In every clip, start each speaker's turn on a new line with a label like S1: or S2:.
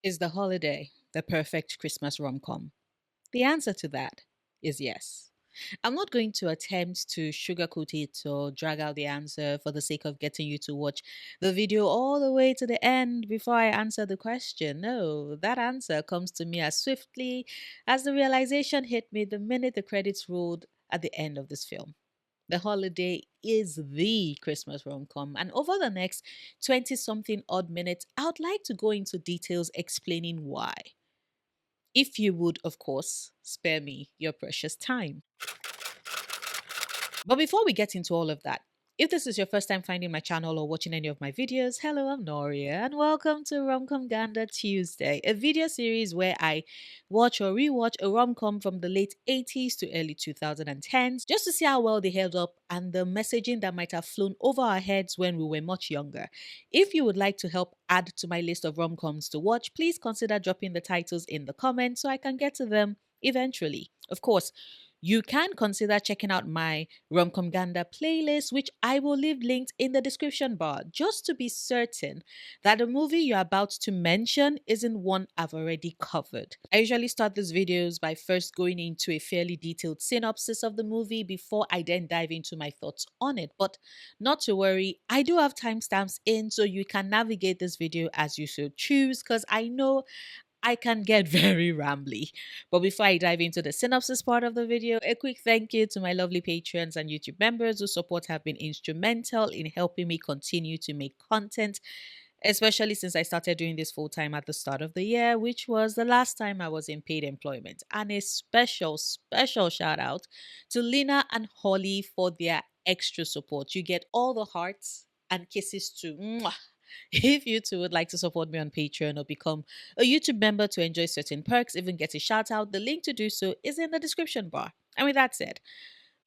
S1: Is The Holiday the perfect Christmas rom-com? The answer to that is yes. I'm not going to attempt to sugarcoat it or drag out the answer for the sake of getting you to watch the video all the way to the end before I answer the question. No, that answer comes to me as swiftly as the realization hit me the minute the credits rolled at the end of this film. The Holiday is the Christmas rom com, and over the next 20 something odd minutes, I would like to go into details explaining why. If you would, of course, spare me your precious time. But before we get into all of that, if this is your first time finding my channel or watching any of my videos, hello, I'm Noria, and welcome to Romcom Ganda Tuesday, a video series where I watch or rewatch a rom-com from the late 80s to early 2010s just to see how well they held up and the messaging that might have flown over our heads when we were much younger. If you would like to help add to my list of rom-coms to watch, please consider dropping the titles in the comments so I can get to them eventually. Of course, you can consider checking out my Romcom Ganda playlist, which I will leave linked in the description bar, just to be certain that the movie you're about to mention isn't one I've already covered. I usually start these videos by first going into a fairly detailed synopsis of the movie before I then dive into my thoughts on it. But not to worry, I do have timestamps in so you can navigate this video as you so choose, because I know I can get very rambly. But before I dive into the synopsis part of the video, a quick thank you to my lovely patrons and YouTube members whose support have been instrumental in helping me continue to make content, especially since I started doing this full time at the start of the year, which was the last time I was in paid employment. And a special shout out to Lina and Holly for their extra support. You get all the hearts and kisses too. Mwah. If you too would like to support me on Patreon or become a YouTube member to enjoy certain perks, even get a shout out, the link to do so is in the description bar. And with that said,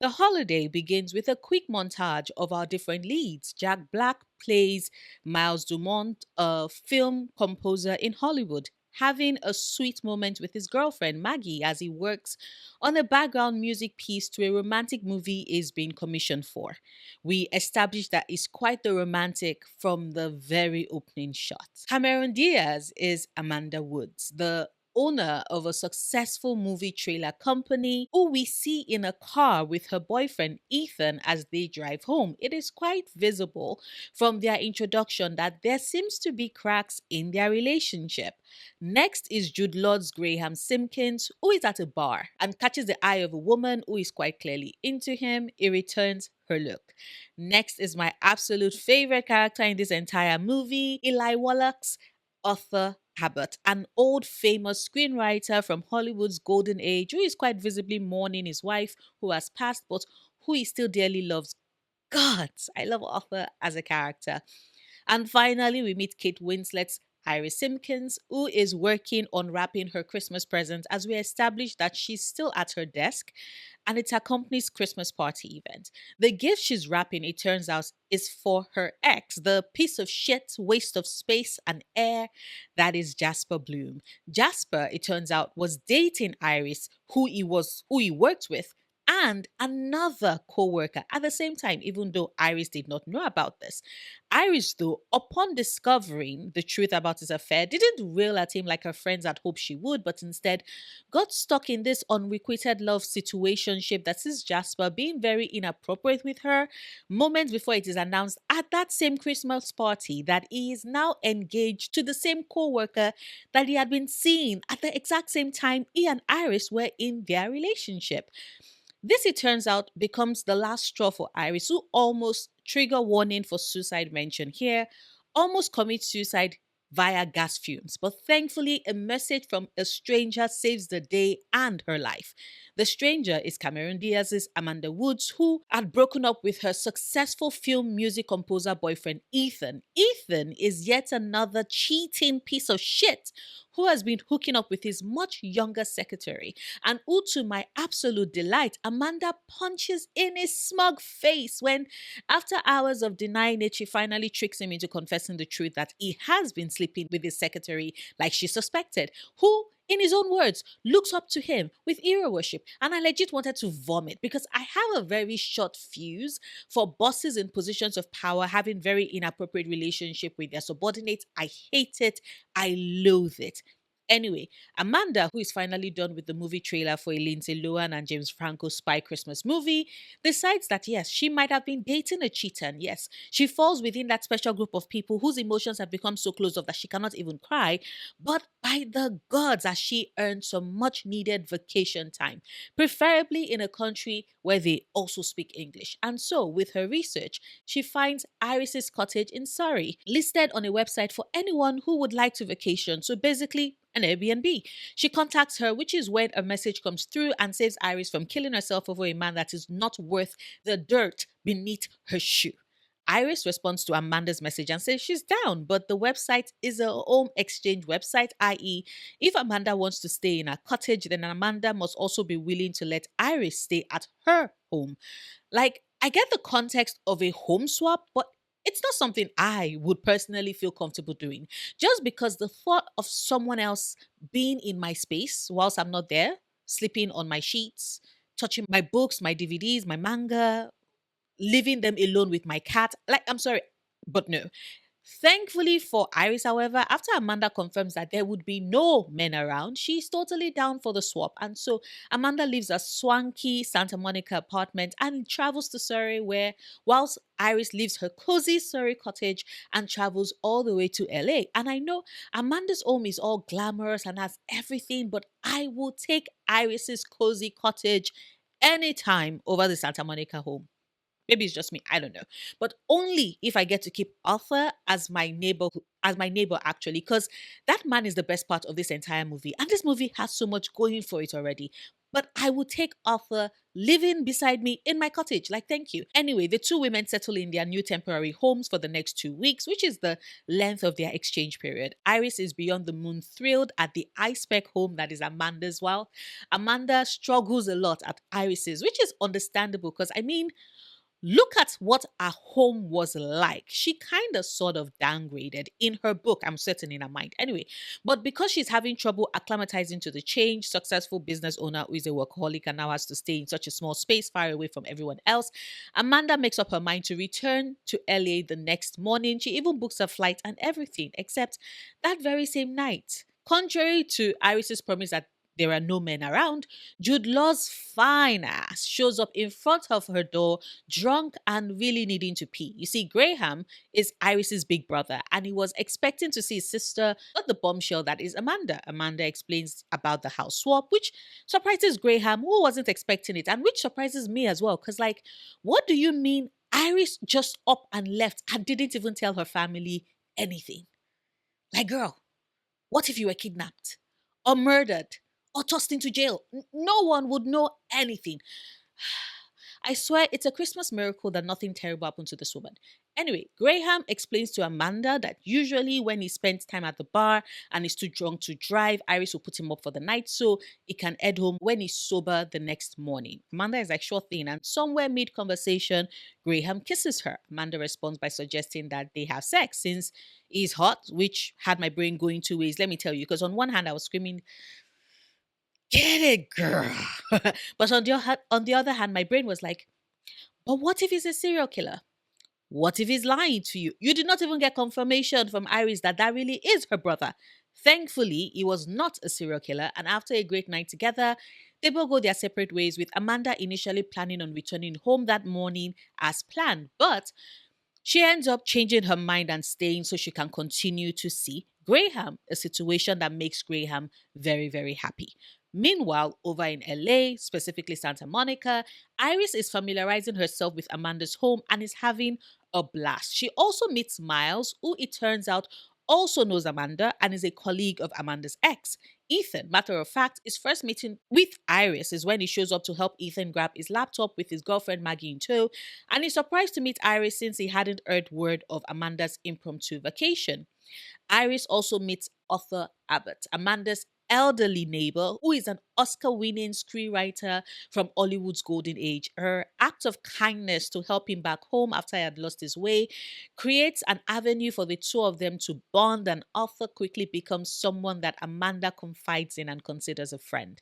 S1: the holiday begins with a quick montage of our different leads. Jack Black plays Miles Dumont, a film composer in Hollywood, having a sweet moment with his girlfriend Maggie as he works on a background music piece to a romantic movie is being commissioned for. We establish that it's quite the romantic from the very opening shot. Cameron Diaz is Amanda Woods, the owner of a successful movie trailer company who we see in a car with her boyfriend Ethan as they drive home. It is quite visible from their introduction that there seems to be cracks in their relationship. Next is Jude Law's Graham Simpkins, who is at a bar and catches the eye of a woman who is quite clearly into him. He returns her look. Next is my absolute favorite character in this entire movie, Eli Wallach's Arthur Abbott, an old famous screenwriter from Hollywood's golden age who is quite visibly mourning his wife who has passed, but who he still dearly loves. God, I love Arthur as a character. And finally, we meet Kate Winslet's Iris Simpkins, who is working on wrapping her Christmas present as we establish that she's still at her desk and it's her company's Christmas party event. The gift she's wrapping, it turns out, is for her ex, the piece of shit, waste of space and air that is Jasper Bloom. Jasper, it turns out, was dating Iris, who he worked with, and another co-worker at the same time, even though Iris did not know about this. Iris, though, upon discovering the truth about his affair, didn't rail at him like her friends had hoped she would, but instead got stuck in this unrequited love situationship that sees Jasper being very inappropriate with her moments before it is announced at that same Christmas party that he is now engaged to the same co-worker that he had been seeing at the exact same time he and Iris were in their relationship. This, it turns out, becomes the last straw for Iris, who almost, trigger warning for suicide mention here, almost commits suicide via gas fumes. But thankfully, a message from a stranger saves the day and her life. The stranger is Cameron Diaz's Amanda Woods, who had broken up with her successful film music composer boyfriend Ethan. Ethan is yet another cheating piece of shit who has been hooking up with his much younger secretary, and who, to my absolute delight, Amanda punches in his smug face when, after hours of denying it, she finally tricks him into confessing the truth that he has been sleeping with his secretary like she suspected, who in his own words, looks up to him with hero worship. And I legit wanted to vomit because I have a very short fuse for bosses in positions of power having very inappropriate relationship with their subordinates. I hate it. I loathe it. Anyway, Amanda, who is finally done with the movie trailer for a Lindsay Lohan and James Franco spy Christmas movie, decides that yes, she might have been dating a cheater. And yes, she falls within that special group of people whose emotions have become so close up that she cannot even cry. But by the gods, as she earned some much needed vacation time, preferably in a country where they also speak English. And so, with her research, she finds Iris's cottage in Surrey, listed on a website for anyone who would like to vacation. So basically, an Airbnb. She contacts her, which is when a message comes through and saves Iris from killing herself over a man that is not worth the dirt beneath her shoe. Iris responds to Amanda's message and says she's down, but the website is a home exchange website, i.e., if Amanda wants to stay in a cottage, then Amanda must also be willing to let Iris stay at her home. Like, I get the context of a home swap, but it's not something I would personally feel comfortable doing. Just because the thought of someone else being in my space whilst I'm not there, sleeping on my sheets, touching my books, my DVDs, my manga, leaving them alone with my cat. Like, I'm sorry, but no. Thankfully for Iris, however, after Amanda confirms that there would be no men around, she's totally down for the swap. And so Amanda leaves a swanky Santa Monica apartment and travels to Surrey, where whilst Iris leaves her cozy Surrey cottage and travels all the way to LA. And I know Amanda's home is all glamorous and has everything, but I will take Iris's cozy cottage anytime over the Santa Monica home. Maybe it's just me, I don't know. But only if I get to keep Arthur as my neighbor actually, because that man is the best part of this entire movie. And this movie has so much going for it already. But I would take Arthur living beside me in my cottage. Like, thank you. Anyway, the two women settle in their new temporary homes for the next 2 weeks, which is the length of their exchange period. Iris is beyond the moon thrilled at the iSpec home that is Amanda's, while Amanda struggles a lot at Iris's, which is understandable because I mean, look at what our home was like. She kind of sort of downgraded in her book, I'm certain in her mind. Anyway, but because she's having trouble acclimatizing to the change, successful business owner who is a workaholic and now has to stay in such a small space far away from everyone else, Amanda makes up her mind to return to LA the next morning. She even books a flight and everything, except that very same night. Contrary to Iris's promise that there are no men around, Jude Law's fine ass shows up in front of her door, drunk and really needing to pee. You see, Graham is Iris's big brother, and he was expecting to see his sister, not the bombshell that is Amanda. Amanda explains about the house swap, which surprises Graham, who wasn't expecting it, and which surprises me as well. Because, like, what do you mean Iris just up and left and didn't even tell her family anything? Like, girl, what if you were kidnapped or murdered or tossed into jail? No one would know anything. I swear it's a Christmas miracle that nothing terrible happened to this woman. Anyway, Graham explains to Amanda that usually when he spends time at the bar and is too drunk to drive, Iris will put him up for the night so he can head home when he's sober the next morning. Amanda is like, sure thing. And somewhere mid conversation, Graham kisses her. Amanda responds by suggesting that they have sex since he's hot, which had my brain going two ways, let me tell you. Because on one hand, I was screaming, get it, girl. But on the other hand, my brain was like, but what if he's a serial killer? What if he's lying to you? You did not even get confirmation from Iris that that really is her brother. Thankfully, he was not a serial killer, and after a great night together, they both go their separate ways, with Amanda initially planning on returning home that morning as planned. But she ends up changing her mind and staying so she can continue to see Graham, a situation that makes Graham very, very happy. Meanwhile, over in LA, specifically Santa Monica, Iris is familiarizing herself with Amanda's home and is having a blast. She also meets Miles, who it turns out also knows Amanda and is a colleague of Amanda's ex. Ethan, matter of fact, his first meeting with Iris is when he shows up to help Ethan grab his laptop with his girlfriend Maggie in tow, and he's surprised to meet Iris since he hadn't heard word of Amanda's impromptu vacation. Iris also meets Arthur Abbott, Amanda's elderly neighbor who is an Oscar winning screenwriter from Hollywood's golden age. Her act of kindness to help him back home after he had lost his way creates an avenue for the two of them to bond, and Arthur quickly becomes someone that Amanda confides in and considers a friend.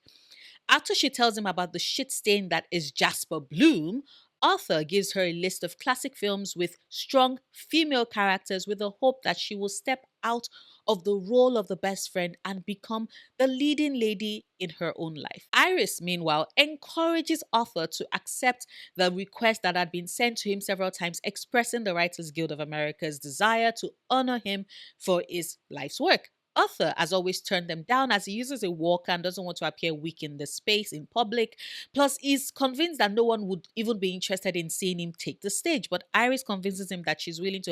S1: After she tells him about the shit stain that is Jasper Bloom, Arthur gives her a list of classic films with strong female characters with the hope that she will step out of the role of the best friend and become the leading lady in her own life. Iris, meanwhile, encourages Arthur to accept the request that had been sent to him several times, expressing the Writers Guild of America's desire to honor him for his life's work. Arthur has always turned them down as he uses a walker and doesn't want to appear weak in the space in public. Plus, he's convinced that no one would even be interested in seeing him take the stage. But Iris convinces him that she's willing to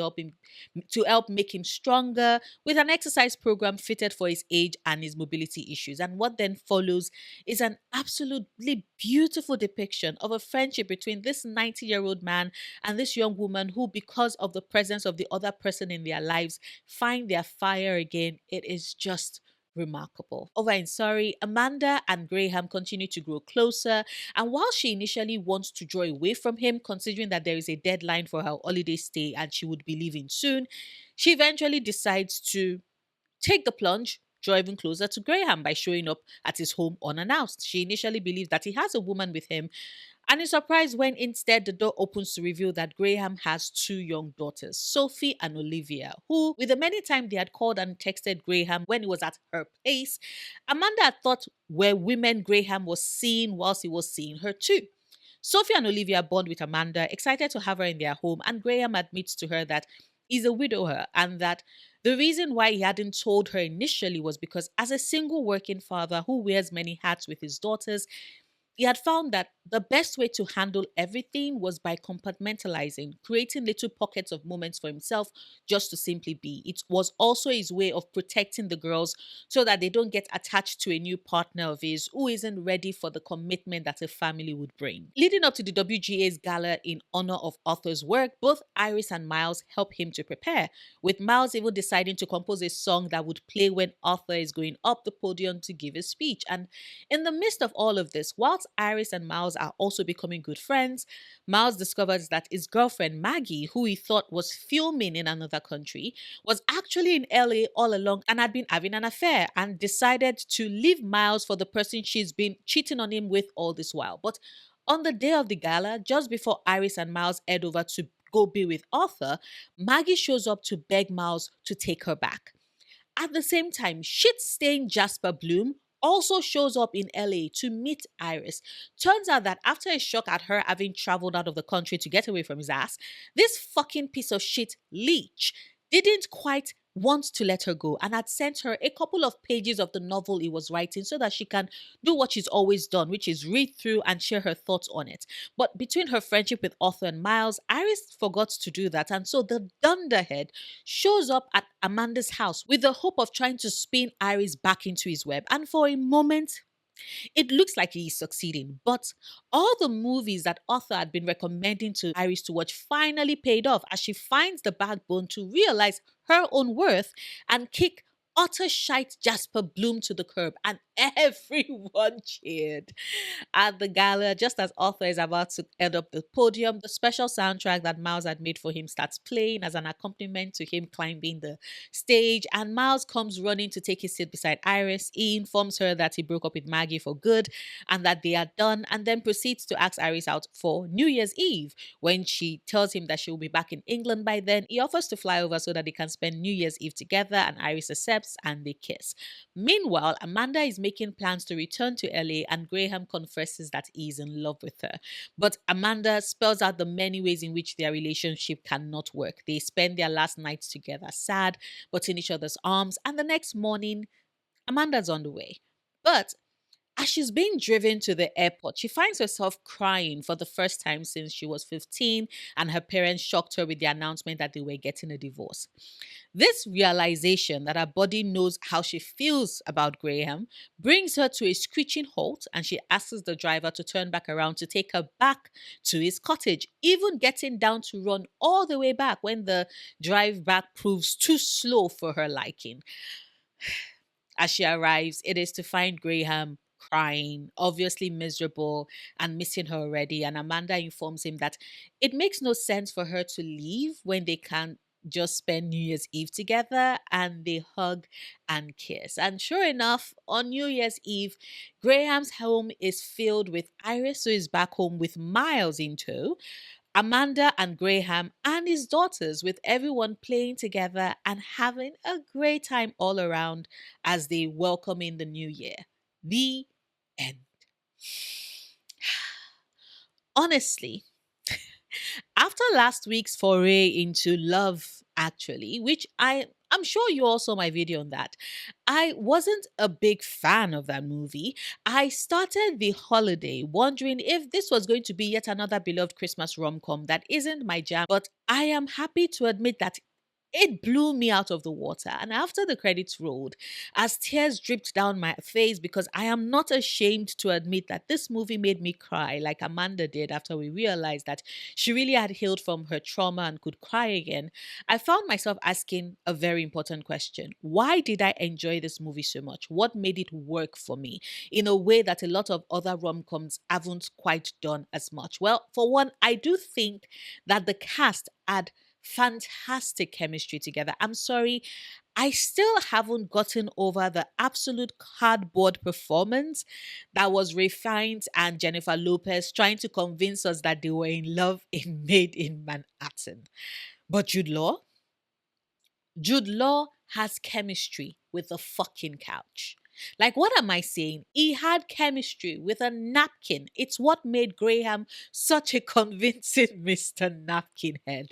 S1: help make him stronger with an exercise program fitted for his age and his mobility issues. And what then follows is an absolutely beautiful depiction of a friendship between this 90-year-old man and this young woman who, because of the presence of the other person in their lives, find their fire again. It is just remarkable. Over in Surrey, Amanda and Graham continue to grow closer, and while she initially wants to draw away from him, considering that there is a deadline for her holiday stay and she would be leaving soon, she eventually decides to take the plunge, draw even closer to Graham by showing up at his home unannounced. She initially believes that he has a woman with him and is surprised when instead the door opens to reveal that Graham has two young daughters, Sophie and Olivia, who, with the many times they had called and texted Graham when he was at her place, Amanda had thought were women Graham was seeing whilst he was seeing her too. Sophie and Olivia bond with Amanda, excited to have her in their home, and Graham admits to her that he's a widower and that the reason why he hadn't told her initially was because, as a single working father who wears many hats with his daughters, he had found that the best way to handle everything was by compartmentalizing, creating little pockets of moments for himself just to simply be. It was also his way of protecting the girls so that they don't get attached to a new partner of his who isn't ready for the commitment that a family would bring. Leading up to the WGA's gala in honor of Arthur's work, both Iris and Miles help him to prepare, with Miles even deciding to compose a song that would play when Arthur is going up the podium to give his speech. And in the midst of all of this, whilst Iris and Miles are also becoming good friends, Miles discovers that his girlfriend Maggie, who he thought was filming in another country, was actually in LA all along and had been having an affair, and decided to leave Miles for the person she's been cheating on him with all this while. But on the day of the gala, just before Iris and Miles head over to go be with Arthur, Maggie shows up to beg Miles to take her back. At the same time, shit-stained Jasper Bloom also shows up in LA to meet Iris. Turns out that after a shock at her having traveled out of the country to get away from his ass, this fucking piece of shit leech didn't quite want to let her go and had sent her a couple of pages of the novel he was writing so that she can do what she's always done, which is read through and share her thoughts on it. But between her friendship with Arthur and Miles, Iris forgot to do that, and so the dunderhead shows up at Amanda's house with the hope of trying to spin Iris back into his web. And for a moment, it looks like he is succeeding, but all the movies that Arthur had been recommending to Iris to watch finally paid off as she finds the backbone to realize her own worth and kick utter shite Jasper Bloom to the curb, and everyone cheered. At the gala, just as Arthur is about to head up the podium, the special soundtrack that Miles had made for him starts playing as an accompaniment to him climbing the stage, and Miles comes running to take his seat beside Iris. He informs her that he broke up with Maggie for good and that they are done, and then proceeds to ask Iris out for New Year's Eve. When she tells him that she will be back in England by then, he offers to fly over so that they can spend New Year's Eve together, and Iris accepts and they kiss. Meanwhile, Amanda is making plans to return to LA, and Graham confesses that he is in love with her. But Amanda spells out the many ways in which their relationship cannot work. They spend their last nights together sad, but in each other's arms, and the next morning, Amanda's on the way. But as she's being driven to the airport, she finds herself crying for the first time since she was 15, and her parents shocked her with the announcement that they were getting a divorce. This realization that her body knows how she feels about Graham brings her to a screeching halt, and she asks the driver to turn back around to take her back to his cottage, even getting down to run all the way back when the drive back proves too slow for her liking. as she arrives, it is to find Graham crying, obviously miserable and missing her already. And Amanda informs him that it makes no sense for her to leave when they can't just spend New Year's Eve together, and they hug and kiss. And sure enough, on New Year's Eve, Graham's home is filled with Iris, who is back home with Miles in tow, Amanda and Graham and his daughters, with everyone playing together and having a great time all around as they welcome in the new year. The end. Honestly, after last week's foray into love, actually, which I'm sure you all saw my video on that. I wasn't a big fan of that movie. I started the holiday wondering if this was going to be yet another beloved Christmas rom com that isn't my jam, but I am happy to admit that it blew me out of the water. And after the credits rolled, as tears dripped down my face, because I am not ashamed to admit that this movie made me cry like Amanda did after we realized that she really had healed from her trauma and could cry again, I found myself asking a very important question. Why did I enjoy this movie so much? What made it work for me in a way that a lot of other rom coms haven't quite done as much? Well, for one, I do think that the cast had fantastic chemistry together. I'm sorry, I still haven't gotten over the absolute cardboard performance that was Refined and Jennifer Lopez trying to convince us that they were in love in Made in Manhattan. But Jude Law has chemistry with a fucking couch. Like, what am I saying? He had chemistry with a napkin. It's what made Graham such a convincing Mr. Napkin Head.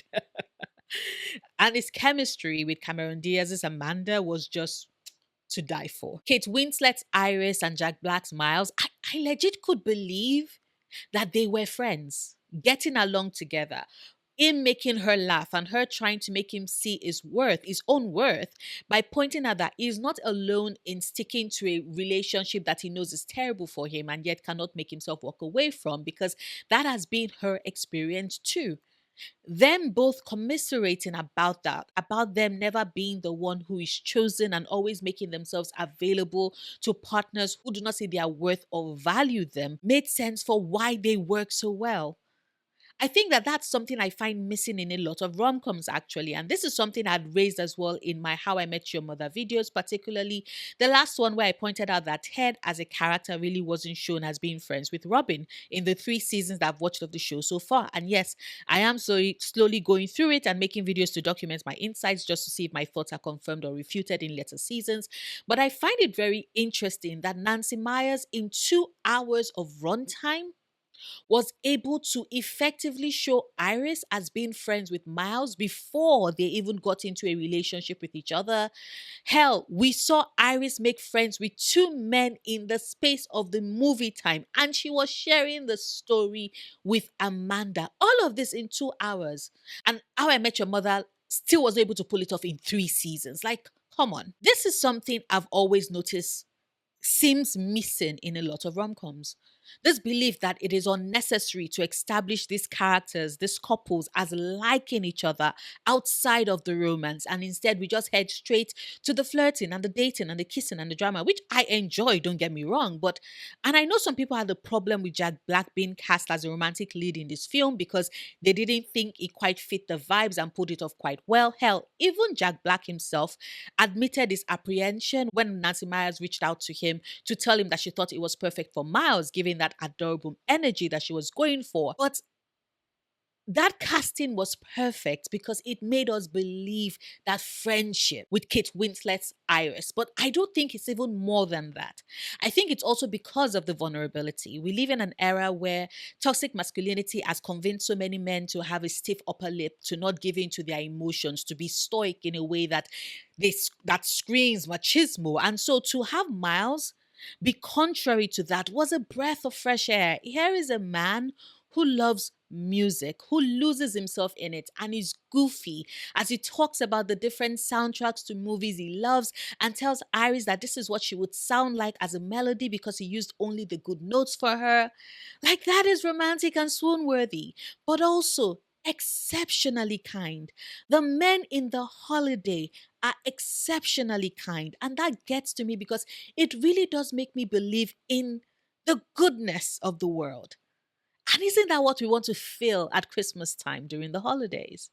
S1: And his chemistry with Cameron Diaz's Amanda was just to die for. Kate Winslet's Iris and Jack Black's Miles, I legit could believe that they were friends, getting along together. Him making her laugh and her trying to make him see his own worth, by pointing out that he's not alone in sticking to a relationship that he knows is terrible for him and yet cannot make himself walk away from, because that has been her experience too. Them both commiserating about that, about them never being the one who is chosen and always making themselves available to partners who do not see their worth or value them, made sense for why they work so well. I think that that's something I find missing in a lot of rom coms, actually. And this is something I'd raised as well in my How I Met Your Mother videos, particularly the last one where I pointed out that Ted as a character really wasn't shown as being friends with Robin in the 3 seasons that I've watched of the show so far. And yes, I am slowly going through it and making videos to document my insights just to see if my thoughts are confirmed or refuted in later seasons. But I find it very interesting that Nancy Myers, in 2 hours of runtime, was able to effectively show Iris as being friends with Miles before they even got into a relationship with each other. Hell, we saw Iris make friends with 2 men in the space of the movie time, and she was sharing the story with Amanda. All of this in 2 hours. And How I Met Your Mother still was able to pull it off in 3 seasons. Like, come on. This is something I've always noticed seems missing in a lot of rom-coms. This belief that it is unnecessary to establish these characters, these couples, as liking each other outside of the romance, and instead we just head straight to the flirting and the dating and the kissing and the drama, which I enjoy, don't get me wrong. But, and I know some people had a problem with Jack Black being cast as a romantic lead in this film because they didn't think it quite fit the vibes and pulled it off quite well. Hell, even Jack Black himself admitted his apprehension when Nancy Myers reached out to him to tell him that she thought it was perfect for Miles, given that adorable energy that she was going for. But that casting was perfect because it made us believe that friendship with Kate Winslet's Iris. But I don't think it's even more than that. I think it's also because of the vulnerability. We live in an era where toxic masculinity has convinced so many men to have a stiff upper lip, to not give in to their emotions, to be stoic in a way that that screams machismo. And so to have Miles be contrary to that was a breath of fresh air. Here is a man who loves music, who loses himself in it, and is goofy as he talks about the different soundtracks to movies he loves and tells Iris that this is what she would sound like as a melody because he used only the good notes for her. Like, that is romantic and swoon worthy. But also, exceptionally kind. The men in the holiday are exceptionally kind. And that gets to me because it really does make me believe in the goodness of the world. And isn't that what we want to feel at Christmas time during the holidays?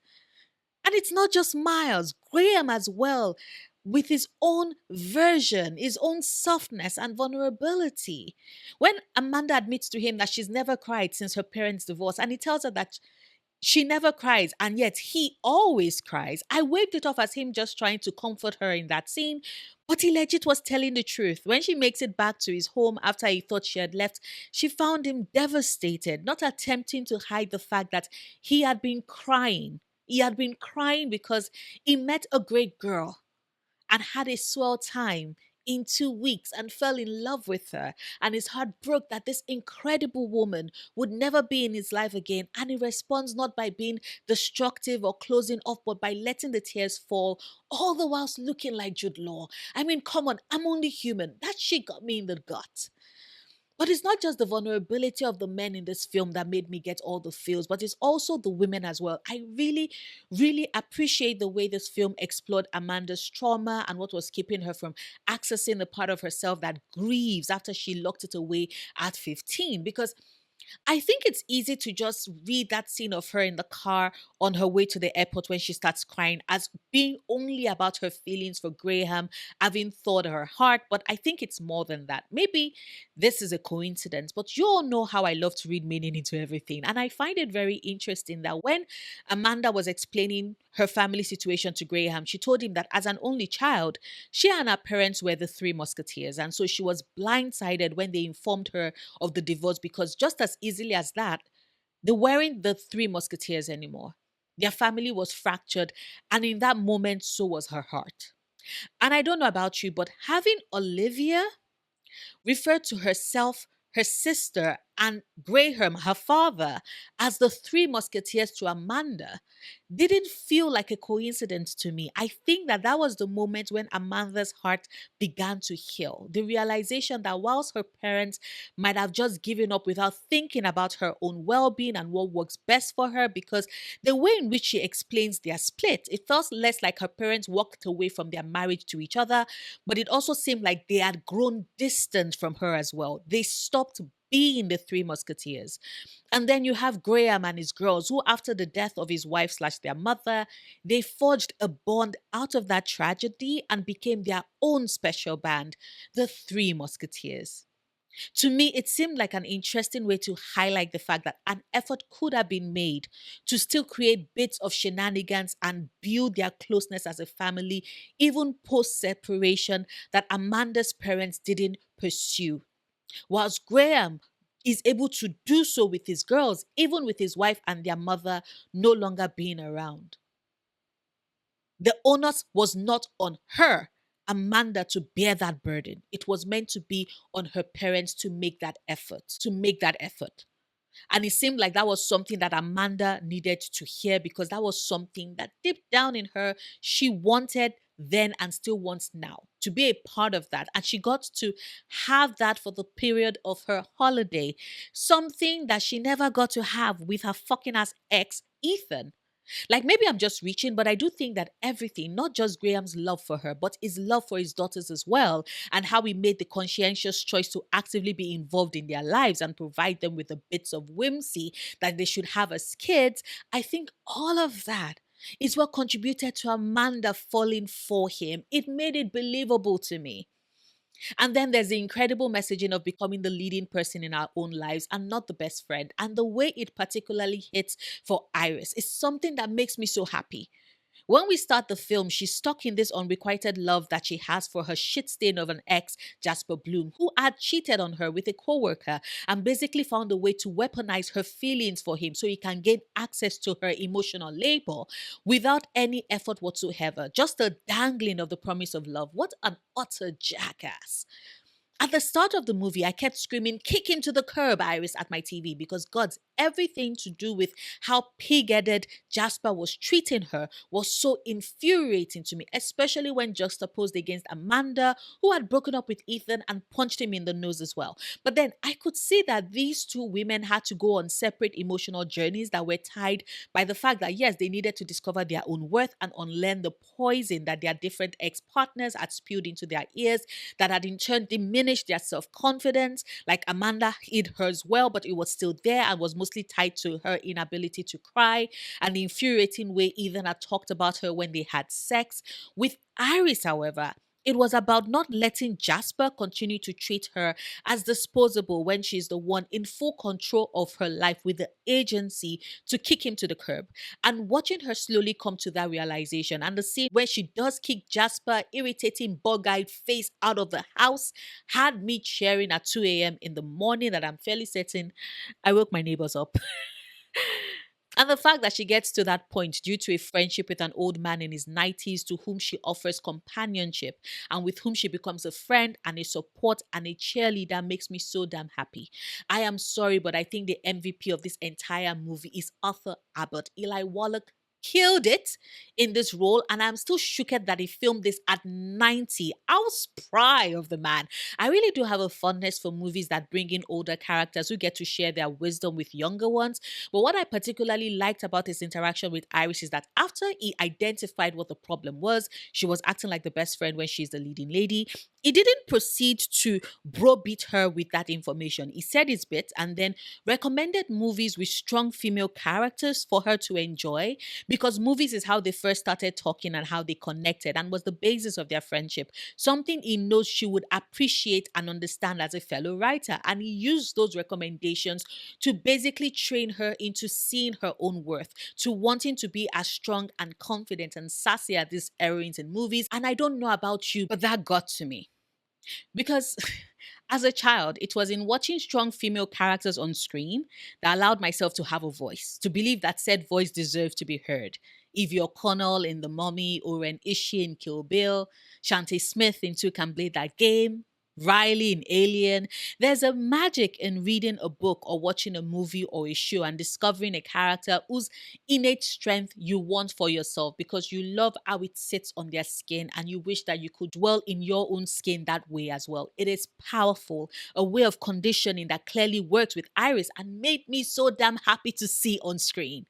S1: And it's not just Miles, Graham as well, with his own version, his own softness and vulnerability. When Amanda admits to him that she's never cried since her parents' divorce, and he tells her that she never cries, and yet he always cries. I waved it off as him just trying to comfort her in that scene, but he legit was telling the truth. When she makes it back to his home after he thought she had left, she found him devastated, not attempting to hide the fact that he had been crying. He had been crying because he met a great girl and had a swell time in 2 weeks and fell in love with her. And his heart broke that this incredible woman would never be in his life again. And he responds not by being destructive or closing off, but by letting the tears fall, all the whilst looking like Jude Law. I mean, come on, I'm only human. That shit got me in the gut. But it's not just the vulnerability of the men in this film that made me get all the feels, but it's also the women as well. I really, really appreciate the way this film explored Amanda's trauma and what was keeping her from accessing the part of herself that grieves after she locked it away at 15. Because I think it's easy to just read that scene of her in the car on her way to the airport when she starts crying as being only about her feelings for Graham, having thawed her heart. But I think it's more than that. Maybe this is a coincidence, but you all know how I love to read meaning into everything. And I find it very interesting that when Amanda was explaining her family situation to Graham, she told him that as an only child, she and her parents were the three musketeers. And so she was blindsided when they informed her of the divorce because just as easily as that, they weren't the three musketeers anymore. Their family was fractured, and in that moment, so was her heart. And I don't know about you, but having Olivia referred to herself, her sister, and Graham, her father, as the three musketeers to Amanda didn't feel like a coincidence to me. I think that that was the moment when Amanda's heart began to heal. The realization that whilst her parents might have just given up without thinking about her own well being and what works best for her, because the way in which she explains their split, it felt less like her parents walked away from their marriage to each other, but it also seemed like they had grown distant from her as well. They stopped being the three musketeers. And then you have Graham and his girls, who, after the death of his wife slash their mother, they forged a bond out of that tragedy and became their own special band, the Three Musketeers. To me, it seemed like an interesting way to highlight the fact that an effort could have been made to still create bits of shenanigans and build their closeness as a family, even post separation, that Amanda's parents didn't pursue. Whilst Graham is able to do so with his girls, even with his wife and their mother no longer being around. The onus was not on her, Amanda, to bear that burden. It was meant to be on her parents to make that effort, to make that effort. And it seemed like that was something that Amanda needed to hear because that was something that deep down in her, she wanted then and still wants now to be a part of that. And she got to have that for the period of her holiday, something that she never got to have with her fucking ass ex, Ethan. Like maybe I'm just reaching, but I do think that everything, not just Graham's love for her, but his love for his daughters as well, and how he made the conscientious choice to actively be involved in their lives and provide them with the bits of whimsy that they should have as kids. I think all of that is what contributed to Amanda falling for him. It made it believable to me. And then there's the incredible messaging of becoming the leading person in our own lives and not the best friend. And the way it particularly hits for Iris is something that makes me so happy. When we start the film, she's stuck in this unrequited love that she has for her shit stain of an ex, Jasper Bloom, who had cheated on her with a coworker and basically found a way to weaponize her feelings for him so he can gain access to her emotional labor without any effort whatsoever. Just a dangling of the promise of love. What an utter jackass. At the start of the movie, I kept screaming, "Kick him to the curb, Iris," at my TV because God's everything to do with how pig headed Jasper was treating her was so infuriating to me, especially when juxtaposed against Amanda, who had broken up with Ethan and punched him in the nose as well. But then I could see that these two women had to go on separate emotional journeys that were tied by the fact that, yes, they needed to discover their own worth and unlearn the poison that their different ex partners had spewed into their ears that had in turn diminished their self confidence. Like Amanda hid hers well, but it was still there and was mostly tied to her inability to cry and the infuriating way Ethan had talked about her when they had sex. With Iris, however, it was about not letting Jasper continue to treat her as disposable when she's the one in full control of her life with the agency to kick him to the curb. And watching her slowly come to that realization and the scene where she does kick Jasper, irritating bug-eyed face out of the house, had me cheering at 2 a.m. in the morning that I'm fairly certain I woke my neighbors up. And the fact that she gets to that point due to a friendship with an old man in his 90s to whom she offers companionship and with whom she becomes a friend and a support and a cheerleader makes me so damn happy. I am sorry, but I think the MVP of this entire movie is Arthur Abbott. Eli Wallach killed it in this role, and I'm still shocked that he filmed this at 90. I was proud of the man. I really do have a fondness for movies that bring in older characters who get to share their wisdom with younger ones. But what I particularly liked about his interaction with Iris is that after he identified what the problem was, she was acting like the best friend when she's the leading lady. He didn't proceed to browbeat her with that information. He said his bit and then recommended movies with strong female characters for her to enjoy because movies is how they first started talking and how they connected and was the basis of their friendship. Something he knows she would appreciate and understand as a fellow writer. And he used those recommendations to basically train her into seeing her own worth, to wanting to be as strong and confident and sassy as these heroines in movies. And I don't know about you, but that got to me. Because as a child, it was in watching strong female characters on screen that allowed myself to have a voice, to believe that said voice deserved to be heard. Evie O'Connell in The Mummy, Oren Ishii in Kill Bill, Shantae Smith in Two Can Play That Game, Riley in Alien. There's a magic in reading a book or watching a movie or a show and discovering a character whose innate strength you want for yourself because you love how it sits on their skin and you wish that you could dwell in your own skin that way as well. It is powerful, a way of conditioning that clearly works with Iris and made me so damn happy to see on screen.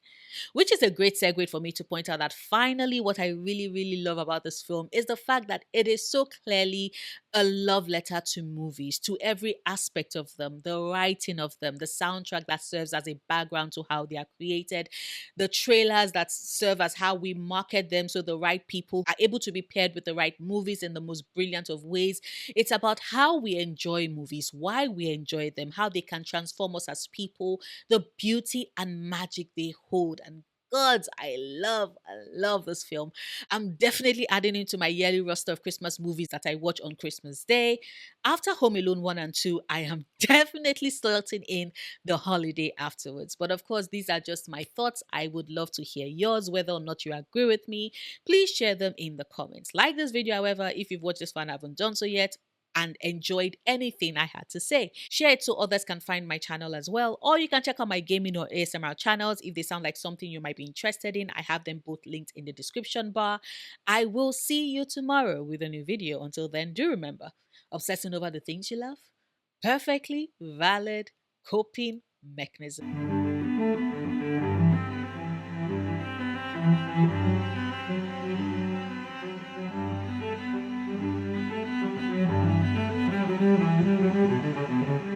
S1: Which is a great segue for me to point out that finally, what I really, really love about this film is the fact that it is so clearly a love letter to movies, to every aspect of them, the writing of them, the soundtrack that serves as a background to how they are created, the trailers that serve as how we market them so the right people are able to be paired with the right movies in the most brilliant of ways. It's about how we enjoy movies, why we enjoy them, how they can transform us as people, the beauty and magic they hold. And gods, I love this film. I'm definitely adding it to my yearly roster of Christmas movies that I watch on Christmas Day. After Home Alone 1 and 2, I am definitely slotting in the holiday afterwards. But of course, these are just my thoughts. I would love to hear yours, whether or not you agree with me. Please share them in the comments. Like this video, however, if you've watched this one and haven't done so yet, and enjoyed anything I had to say. Share it so others can find my channel as well. Or you can check out my gaming or ASMR channels if they sound like something you might be interested in. I have them both linked in the description bar. I will see you tomorrow with a new video. Until then, do remember, obsessing over the things you love, perfectly valid coping mechanism.